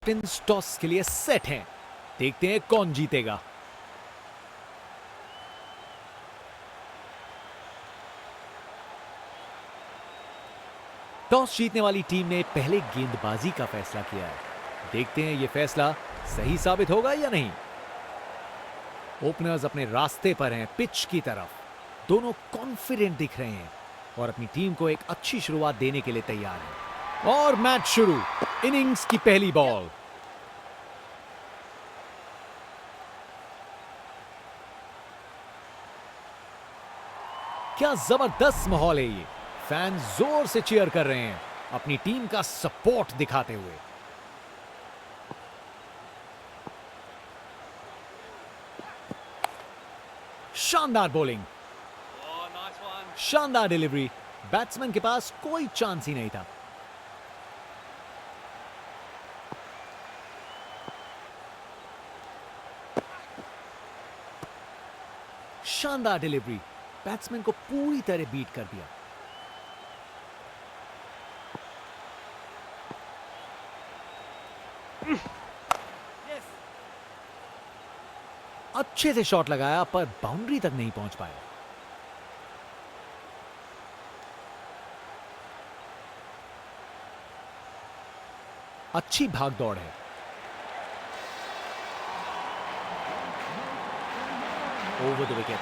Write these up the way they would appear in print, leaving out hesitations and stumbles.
Captain toss के लिए set हैं। देखते हैं कौन जीतेगा। टॉस जीतने वाली टीम ने पहले गेंदबाजी का फैसला किया है। देखते हैं यह फैसला सही साबित होगा या नहीं। ओपनर्स अपने रास्ते पर हैं पिच की तरफ। दोनों कॉन्फिडेंट दिख रहे हैं और अपनी टीम को एक अच्छी शुरुआत देने के लिए तैयार हैं। और मैच शुरू। इनिंग्स की पहली बॉल। क्या जबरदस्त माहौल है ये। फैंस जोर से चीयर कर रहे हैं अपनी टीम का सपोर्ट दिखाते हुए। शानदार बॉलिंग, शानदार डिलीवरी। बैट्समैन के पास कोई चांस ही नहीं था। शानदार डिलीवरी, बैट्समैन को पूरी तरह बीट कर दिया। अच्छे से शॉट लगाया पर बाउंड्री तक नहीं पहुंच पाया। अच्छी भाग दौड़ है। Over the wicket.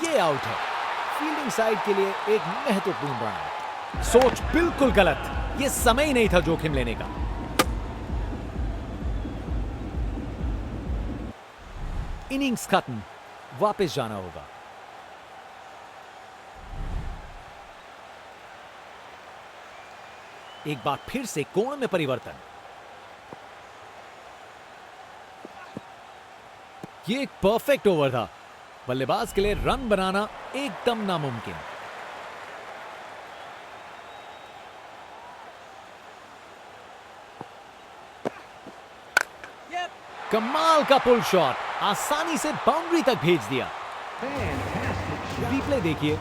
ये आउट है। फील्डिंग साइड के लिए एक महत्वपूर्ण रन। सोच बिल्कुल गलत। ये समय ही नहीं था जोखिम लेने का। इनिंग्स खत्म। वापस जाना होगा। एक बार फिर से कोण में परिवर्तन। ये एक परफेक्ट ओवर था। बल्लेबाज के लिए रन बनाना एकदम नामुमकिन। कमाल का पुल शॉट, आसानी से बाउंड्री तक भेज दिया। रिप्ले देखिए,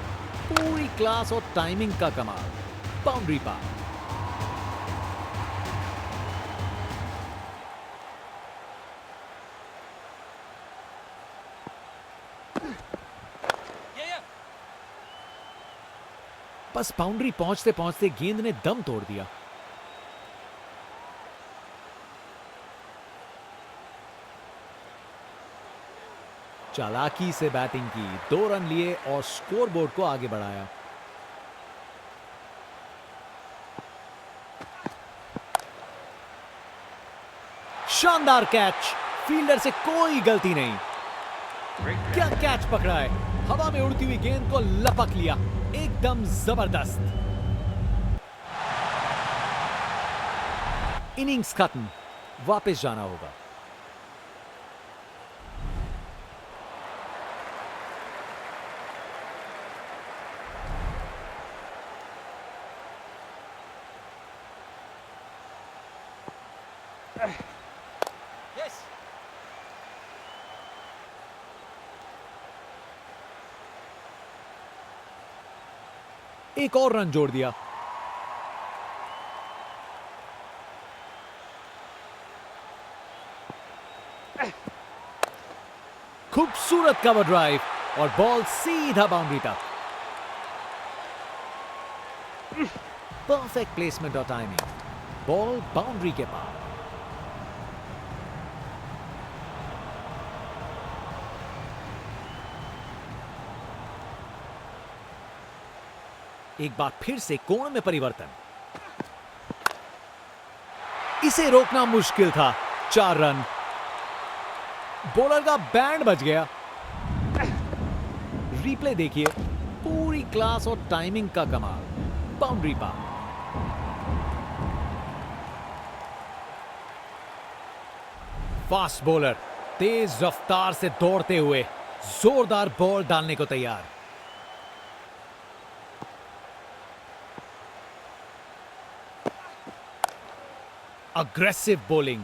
पूरी क्लास और टाइमिंग का कमाल। बाउंड्री पार। बस बाउंड्री पहुंचते पहुंचते गेंद ने दम तोड़ दिया। चालाकी से बैटिंग की, 2 रन लिए और स्कोरबोर्ड को आगे बढ़ाया। शानदार कैच, फील्डर से कोई गलती नहीं। क्या कैच पकड़ा है। हवा में उड़ती हुई गेंद को लपक लिया। एकदम जबरदस्त। इनिंग्स खत्म। वापस जाना होगा। एक और रन जोड़ दिया। खूबसूरत कवर ड्राइव और बॉल सीधा बाउंड्री तक। परफेक्ट प्लेसमेंट और टाइमिंग। बॉल बाउंड्री के पार। एक बार फिर से कोण में परिवर्तन। इसे रोकना मुश्किल था। 4 रन। बॉलर का बैंड बज गया। रिप्ले देखिए, पूरी क्लास और टाइमिंग का कमाल। बाउंड्री पार। फास्ट बॉलर तेज रफ्तार से दौड़ते हुए जोरदार बॉल डालने को तैयार। Aggressive bowling.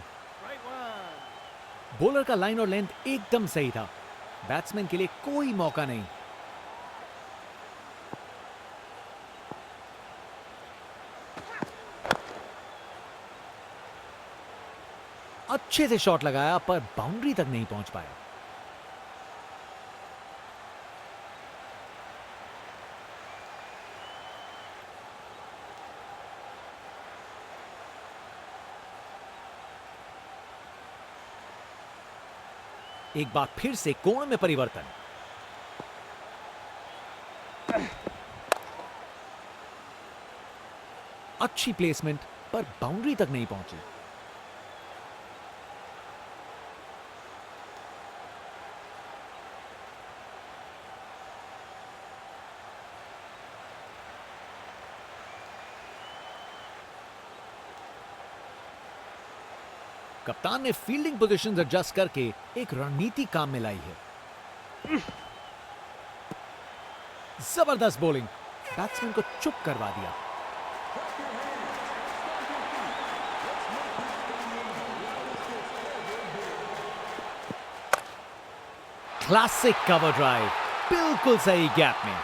बॉलर का लाइन और लेंथ एकदम सही था। बैट्समैन के लिए कोई मौका नहीं। अच्छे से शॉट लगाया पर बाउंड्री तक नहीं पहुंच पाया। एक बार फिर से कोण में परिवर्तन। अच्छी प्लेसमेंट पर बाउंड्री तक नहीं पहुंची। कप्तान ने फील्डिंग पोजीशंस एडजस्ट करके एक रणनीति काम में लाई है। जबरदस्त बॉलिंग, बैट्समैन को चुप करवा दिया। क्लासिक कवर ड्राइव, बिल्कुल सही गैप में।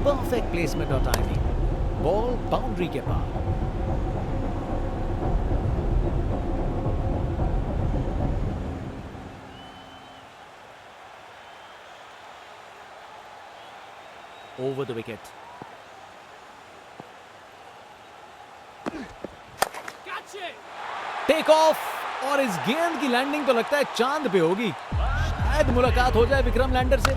परफेक्ट प्लेसमेंट और टाइमिंग, बॉल बाउंड्री के पार। Over the wicket. Take off, और इस गेंद की लैंडिंग तो लगता है चांद पे होगी। शायद मुलाकात हो जाए विक्रम लैंडर से।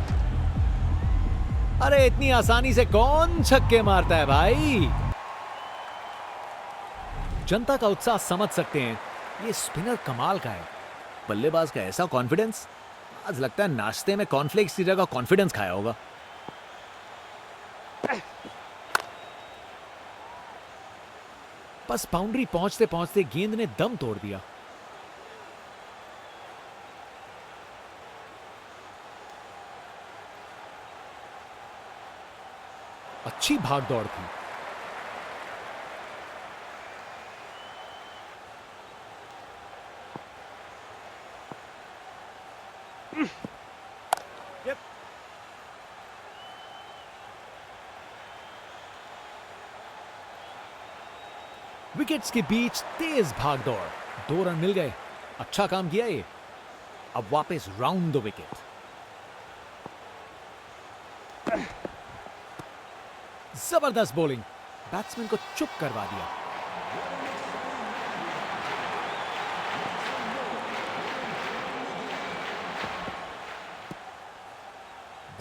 अरे इतनी आसानी से कौन छक्के मारता है भाई। जनता का उत्साह समझ सकते हैं, ये स्पिनर कमाल का है। बल्लेबाज का ऐसा कॉन्फिडेंस, आज लगता है नाश्ते में कॉर्नफ्लेक्स की जगह कॉन्फिडेंस खाया होगा। बस बाउंड्री पहुंचते पहुंचते गेंद ने दम तोड़ दिया। अच्छी भाग दौड़ थी। विकेट्स के बीच तेज भाग दौड़, 2 रन मिल गए। अच्छा काम किया ये। अब वापस राउंड द विकेट। जबरदस्त बॉलिंग, बैट्समैन को चुप करवा दिया।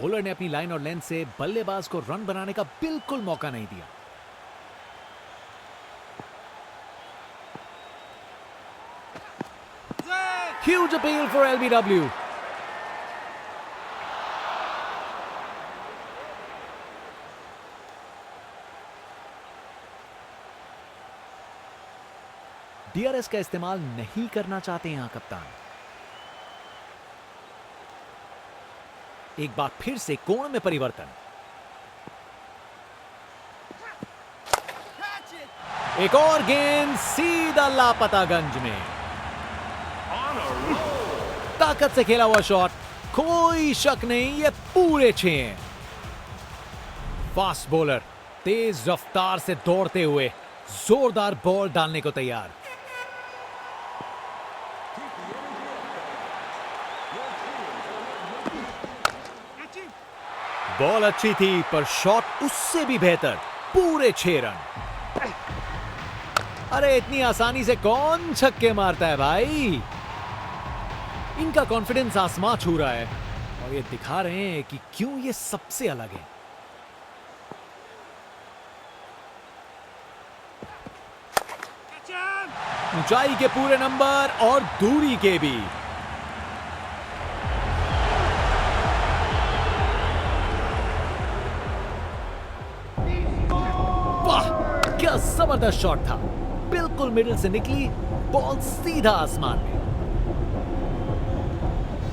बॉलर ने अपनी लाइन और लेंथ से बल्लेबाज को रन बनाने का बिल्कुल मौका नहीं दिया। Huge appeal for LBW. DRS का इस्तेमाल नहीं करना चाहते यहां कप्तान। एक बार फिर से कोण में परिवर्तन। एक और गेंद सीधा लापतागंज में। ताकत से खेला हुआ शॉट, कोई शक नहीं, ये पूरे 6 हैं। फास्ट बॉलर तेज रफ्तार से दौड़ते हुए जोरदार बॉल डालने को तैयार। बॉल अच्छी थी पर शॉट उससे भी बेहतर, पूरे 6 रन। अरे इतनी आसानी से कौन छक्के मारता है भाई। इनका कॉन्फिडेंस आसमां छू रहा है और ये दिखा रहे हैं कि क्यों ये सबसे अलग है। ऊंचाई के पूरे नंबर और दूरी के भी। वाह, क्या जबरदस्त शॉट था। बिल्कुल मिडिल से निकली बॉल सीधा आसमान में।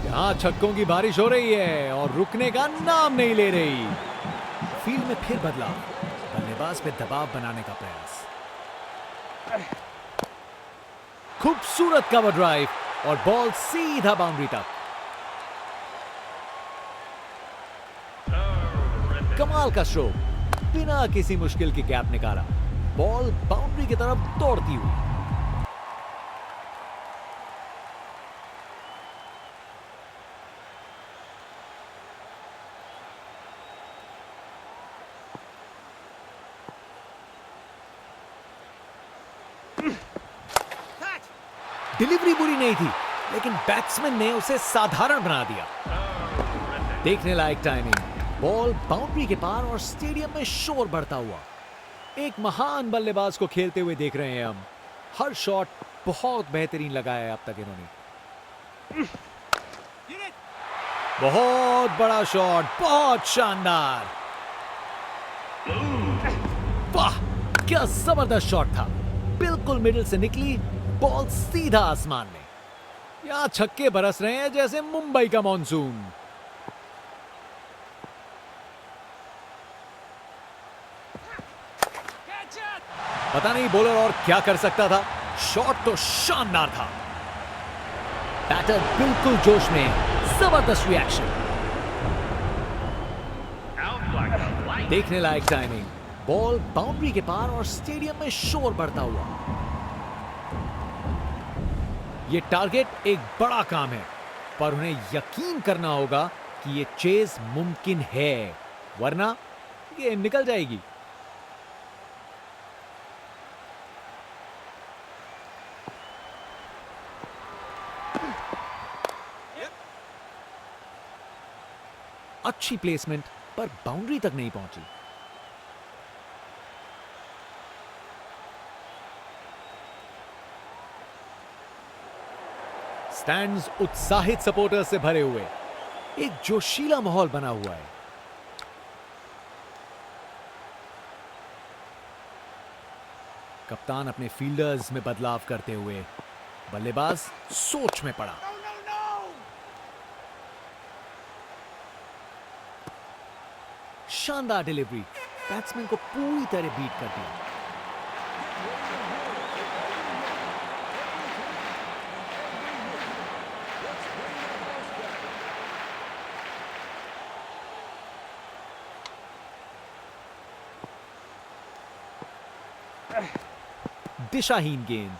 यहां छक्कों की बारिश हो रही है और रुकने का नाम नहीं ले रही। फील्ड में फिर बदलाव, बल्लेबाज पे दबाव बनाने का प्रयास। खूबसूरत कवर ड्राइव और बॉल सीधा बाउंड्री तक। कमाल का स्ट्रोक, बिना किसी मुश्किल के गैप निकाला। बॉल बाउंड्री की तरफ दौड़ती हुई। डिलीवरी बुरी नहीं थी, लेकिन बैट्समैन ने उसे साधारण बना दिया। देखने लायक टाइमिंग, बॉल बाउंड्री के पार और स्टेडियम में शोर बढ़ता हुआ। एक महान बल्लेबाज को खेलते हुए देख रहे हैं हम। हर शॉट बहुत बेहतरीन लगाया है अब तक इन्होंने। बहुत बड़ा शॉट, बहुत शानदार। वाह, क्या जबरदस्त शॉट था। बिल्कुल मिडिल से निकली बॉल सीधा आसमान में। यहां छक्के बरस रहे हैं जैसे मुंबई का मॉनसून। पता नहीं बॉलर और क्या कर सकता था। शॉट तो शानदार था। बैटर बिल्कुल जोश में, जबरदस्त रिएक्शन। देखने लायक टाइमिंग, बॉल बाउंड्री के पार और स्टेडियम में शोर बढ़ता हुआ। यह टारगेट एक बड़ा काम है, पर उन्हें यकीन करना होगा कि यह चेज मुमकिन है, वरना गेम निकल जाएगी। अच्छी प्लेसमेंट, पर बाउंड्री तक नहीं पहुंची। स्टैंड्स उत्साहित सपोर्टर्स से भरे हुए, एक जोशीला माहौल बना हुआ है। कप्तान अपने फील्डर्स में बदलाव करते हुए, बल्लेबाज सोच में पड़ा। शानदार डिलीवरी, बैट्समैन को पूरी तरह बीट कर दिया। दिशाहीन गेंद।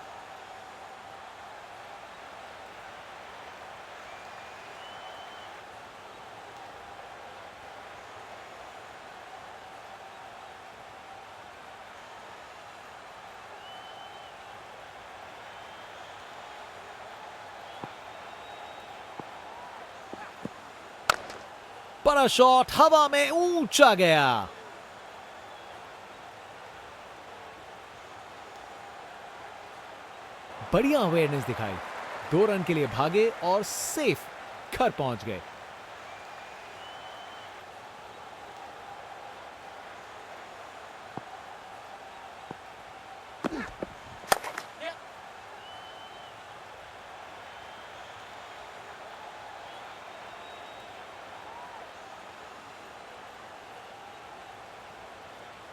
बड़ा शॉट हवा में ऊंचा गया। बढ़िया अवेयरनेस दिखाई। 2 रन के लिए भागे और सेफ घर पहुंच गए।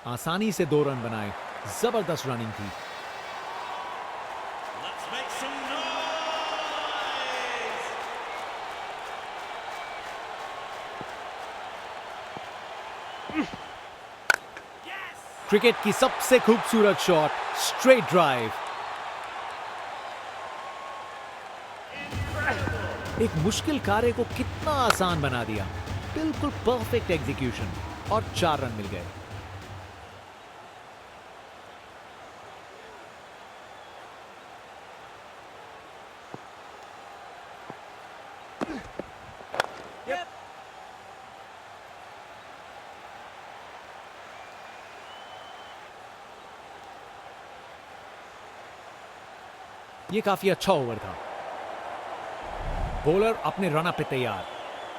आसानी से 2 रन बनाए। जबरदस्त रनिंग थी। क्रिकेट की सबसे खूबसूरत शॉट, स्ट्रेट ड्राइव। एक मुश्किल कार्य को कितना आसान बना दिया। बिल्कुल परफेक्ट एग्जीक्यूशन और 4 रन मिल गए। ये काफी अच्छा ओवर था। बॉलर अपने रनअप पे तैयार।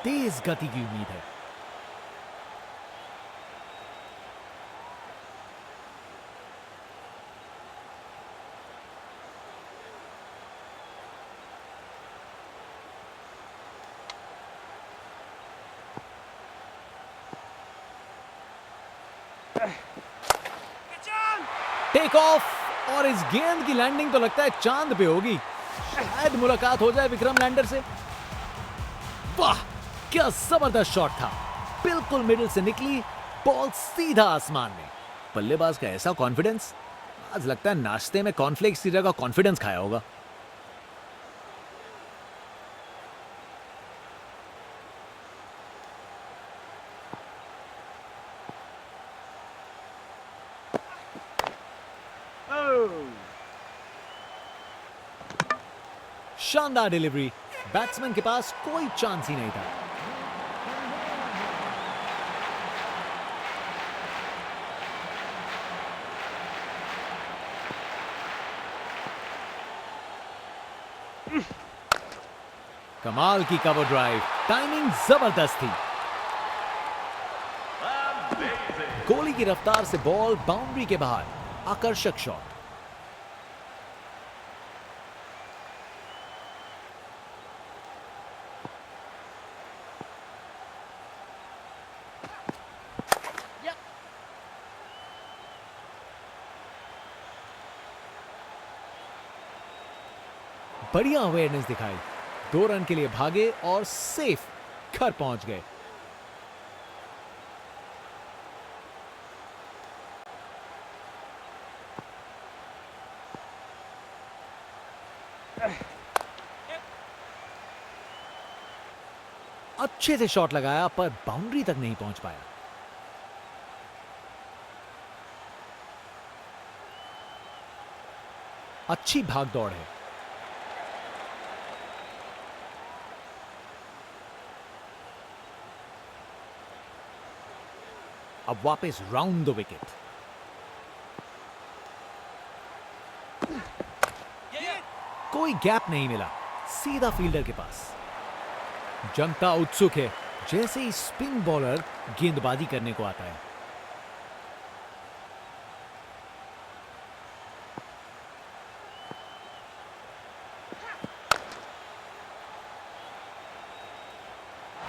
तेज गति की उम्मीद है। टेक ऑफ, और इस गेंद की लैंडिंग तो लगता है चांद पे होगी। शायद मुलाकात हो जाए विक्रम लैंडर से। वाह, क्या जबरदस्त शॉट था। बिल्कुल मिडिल से निकली बॉल सीधा आसमान में। बल्लेबाज का ऐसा कॉन्फिडेंस आज लगता है नाश्ते में कॉर्नफ्लेक्स की जगह कॉन्फिडेंस खाया होगा। शानदार डिलीवरी, बैट्समैन के पास कोई चांस ही नहीं था। कमाल की कवर ड्राइव, टाइमिंग जबरदस्त थी। गोली की रफ्तार से बॉल बाउंड्री के बाहर, आकर्षक शॉट। बढ़िया अवेयरनेस दिखाई, 2 रन के लिए भागे और सेफ घर पहुंच गए। अच्छे से शॉट लगाया पर बाउंड्री तक नहीं पहुंच पाया। अच्छी भाग दौड़ है। अब वापस राउंड द विकेट। कोई गैप नहीं मिला, सीधा फील्डर के पास। जनता उत्सुक है, जैसे ही स्पिन बॉलर गेंदबाजी करने को आता है।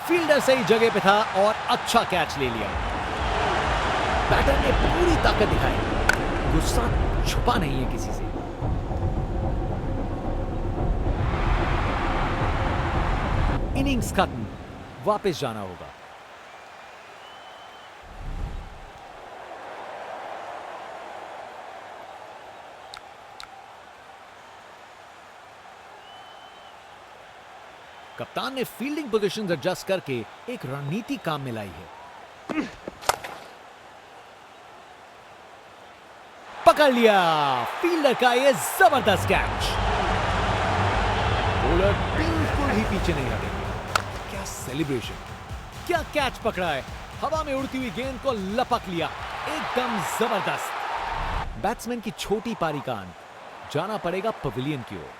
फील्डर सही जगह पे था और अच्छा कैच ले लिया। बैटर ने पूरी ताकत दिखाई, गुस्सा छुपा नहीं है किसी से। इनिंग्स खत्म, वापस जाना होगा। कप्तान ने फील्डिंग पोजीशंस एडजस्ट करके एक रणनीति काम में लाई है। पकड़ लिया, फील्डर का ये जबरदस्त कैच। बॉलर बिल्कुल ही पीछे नहीं हटेंगे। क्या सेलिब्रेशन, क्या कैच पकड़ा है। हवा में उड़ती हुई गेंद को लपक लिया, एकदम जबरदस्त। बैट्समैन की छोटी पारी का अंत, जाना पड़ेगा पवेलियन की ओर।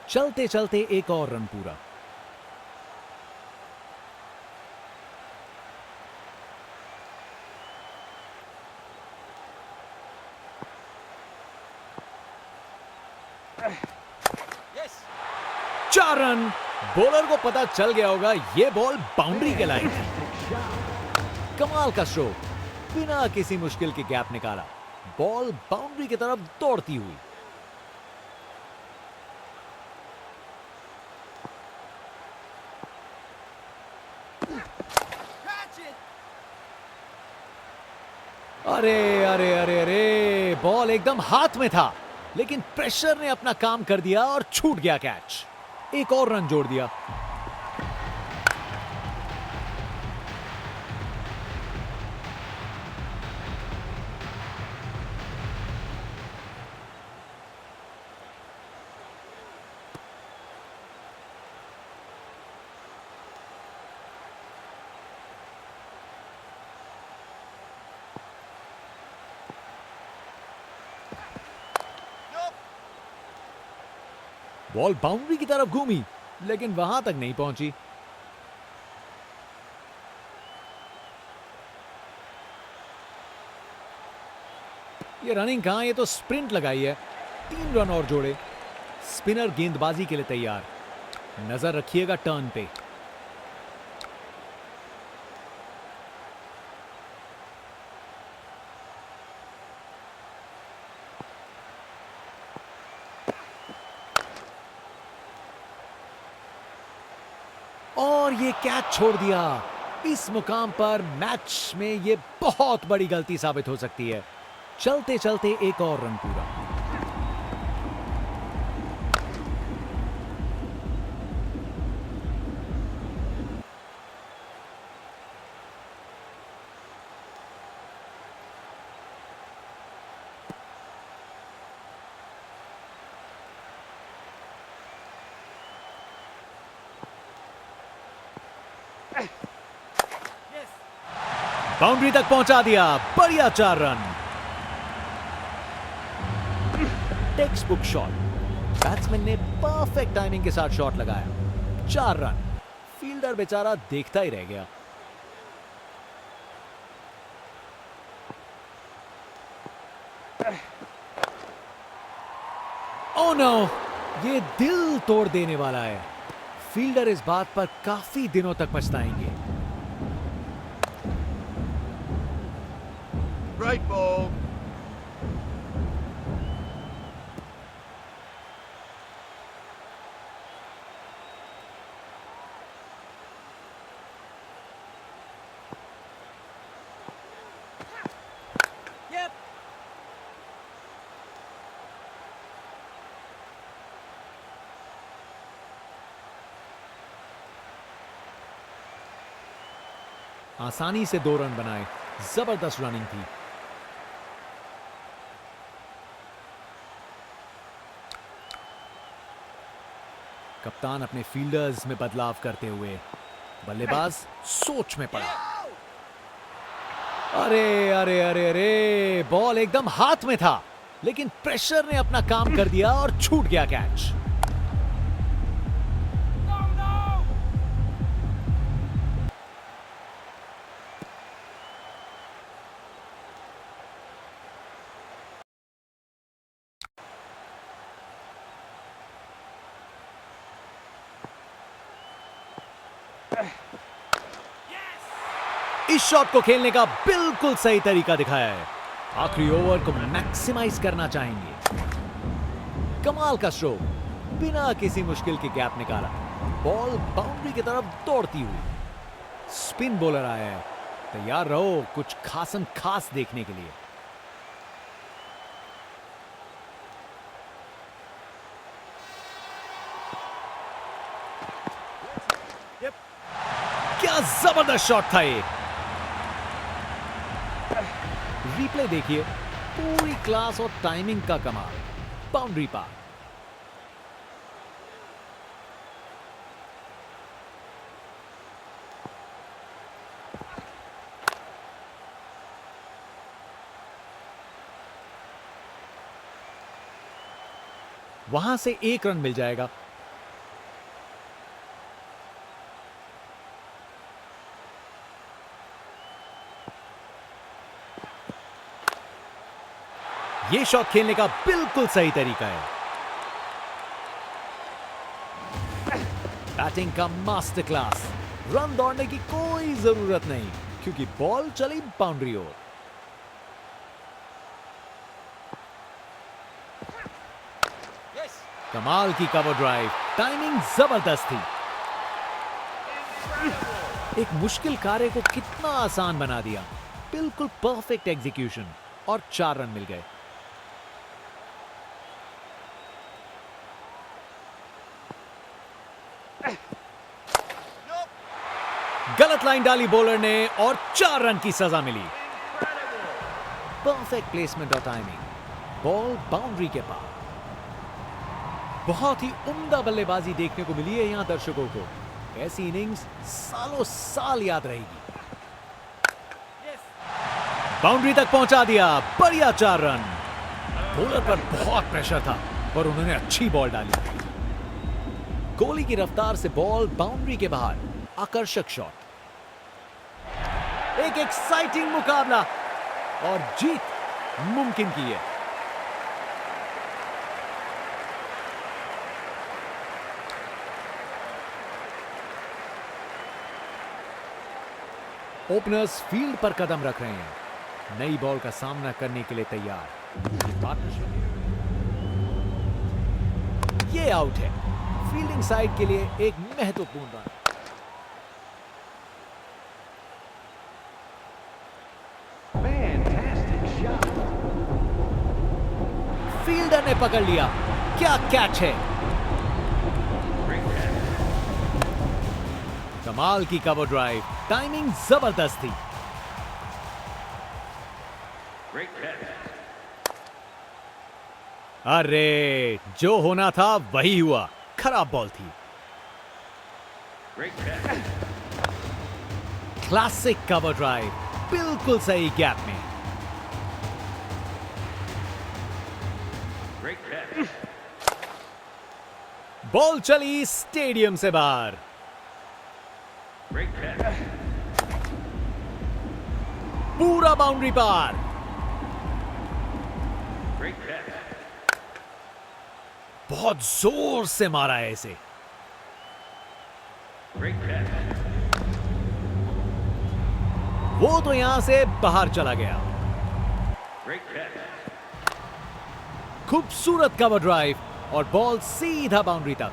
चलते चलते एक और रन पूरा। चार रन। बॉलर को पता चल गया होगा यह बॉल बाउंड्री के लायक है। कमाल का स्ट्रोक, बिना किसी मुश्किल के गैप निकाला, बॉल बाउंड्री की तरफ दौड़ती हुई। अरे अरे अरे अरे, बॉल एकदम हाथ में था, लेकिन प्रेशर ने अपना काम कर दिया और छूट गया कैच। एक और रन जोड़ दिया। बॉल बाउंड्री की तरफ घूमी, लेकिन वहां तक नहीं पहुंची। ये रनिंग कहां, ये तो स्प्रिंट लगाई है। 3 रन और जोड़े। स्पिनर गेंदबाजी के लिए तैयार। नजर रखिएगा टर्न पे। और ये कैच छोड़ दिया। इस मुकाम पर मैच में ये बहुत बड़ी गलती साबित हो सकती है। चलते चलते एक और रन पूरा। बाउंड्री तक पहुंचा दिया। बढ़िया 4 run. Text book shot. Batsman ने परफेक्ट टाइमिंग के साथ शॉट लगाया। 4 रन। फील्डर बेचारा देखता ही रह गया। ओह नो, ये दिल तोड़ देने वाला है। फील्डर इस बात पर काफी दिनों तक पछताएंगे। Great ball. आसानी से 2 रन बनाए। जबरदस्त रनिंग थी। कप्तान अपने फील्डर्स में बदलाव करते हुए बल्लेबाज सोच में पड़ा। अरे अरे अरे अरे, बॉल एकदम हाथ में था, लेकिन प्रेशर ने अपना काम कर दिया और छूट गया कैच। इस शॉट को खेलने का बिल्कुल सही तरीका दिखाया है। आखिरी ओवर को मैक्सिमाइज करना चाहेंगे। कमाल का स्ट्रोक, बिना किसी मुश्किल के गैप निकाला। बॉल बाउंड्री की तरफ दौड़ती हुई। स्पिन बॉलर आया है, तैयार रहो कुछ खासम खास देखने के लिए। क्या जबरदस्त शॉट था ये। रिप्ले देखिए, पूरी क्लास और टाइमिंग का कमाल। बाउंड्री पार। वहां से 1 रन मिल जाएगा। ये शॉट खेलने का बिल्कुल सही तरीका है। बैटिंग का मास्टर क्लास। रन दौड़ने की कोई जरूरत नहीं, क्योंकि बॉल चली बाउंड्री ओर। कमाल की कवर ड्राइव, टाइमिंग जबरदस्त थी। एक मुश्किल कार्य को कितना आसान बना दिया। बिल्कुल परफेक्ट एग्जीक्यूशन और 4 रन मिल गए। गलत लाइन डाली बॉलर ने और 4 रन की सजा मिली। परफेक्ट प्लेसमेंट और टाइमिंग। बॉल बाउंड्री के पार। बहुत ही उम्दा बल्लेबाजी देखने को मिली है यहां दर्शकों को। ऐसी इनिंग्स सालों साल याद रहेगी। बाउंड्री तक पहुंचा दिया। बढ़िया 4 रन। बॉलर पर बहुत प्रेशर था, पर उन्होंने अच्छी बॉल डाली। गोली की रफ्तार से बॉल बाउंड्री के बाहर। आकर्षक शॉट। एक एक्साइटिंग मुकाबला और जीत मुमकिन की है। ओपनर्स फील्ड पर कदम रख रहे हैं, नई बॉल का सामना करने के लिए तैयार। ये आउट है। फील्डिंग साइड के लिए एक महत्वपूर्ण रन। ने पकड़ लिया, क्या कैच है। कमाल की कवर ड्राइव, टाइमिंग जबरदस्त थी। अरे जो होना था वही हुआ, खराब बॉल थी। क्लासिक कवर ड्राइव, बिल्कुल सही गैप में। बॉल चली स्टेडियम से बाहर। पूरा बाउंड्री पार। बहुत जोर से मारा है इसे। वो तो यहां से बाहर चला गया। खूबसूरत कवर ड्राइव और बॉल सीधा बाउंड्री तक।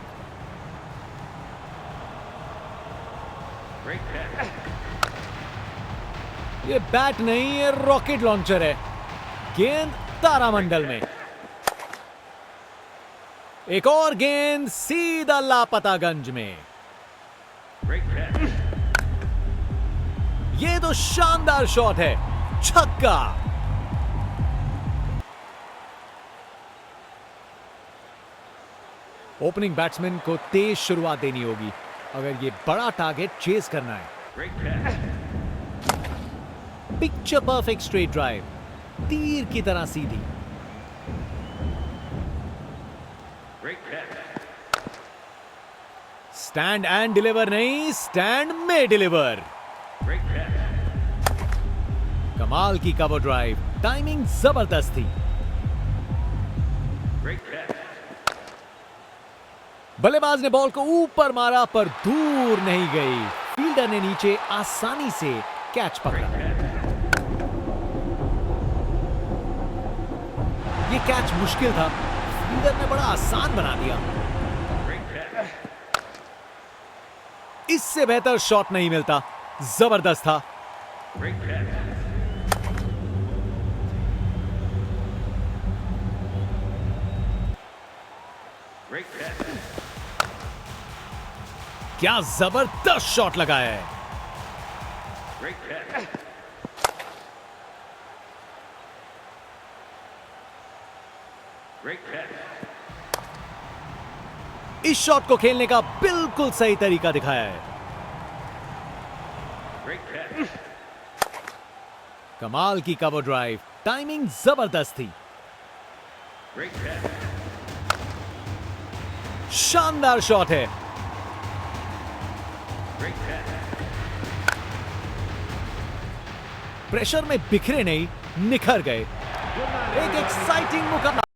ये बैट नहीं, ये रॉकेट लॉन्चर है। गेंद तारामंडल में। एक और गेंद सीधा लापतागंज में। ये तो शानदार शॉट है, छक्का। ओपनिंग बैट्समैन को तेज शुरुआत देनी होगी अगर ये बड़ा टारगेट चेज करना है। पिक्चर परफेक्ट स्ट्रेट ड्राइव, तीर की तरह सीधी। स्टैंड एंड डिलीवर नहीं, स्टैंड में डिलीवर। कमाल की कवर ड्राइव, टाइमिंग जबरदस्त थी। बल्लेबाज ने बॉल को ऊपर मारा पर दूर नहीं गई। फील्डर ने नीचे आसानी से कैच पकड़ा। ये कैच मुश्किल था, फील्डर ने बड़ा आसान बना दिया। इससे बेहतर शॉट नहीं मिलता, जबरदस्त था। क्या जबरदस्त शॉट लगाया है। इस शॉट को खेलने का बिल्कुल सही तरीका दिखाया है। कमाल की कवर ड्राइव, टाइमिंग जबरदस्त थी। शानदार शॉट है। प्रेशर में बिखरे नहीं, निखर गए। एक एक्साइटिंग मुकाबला।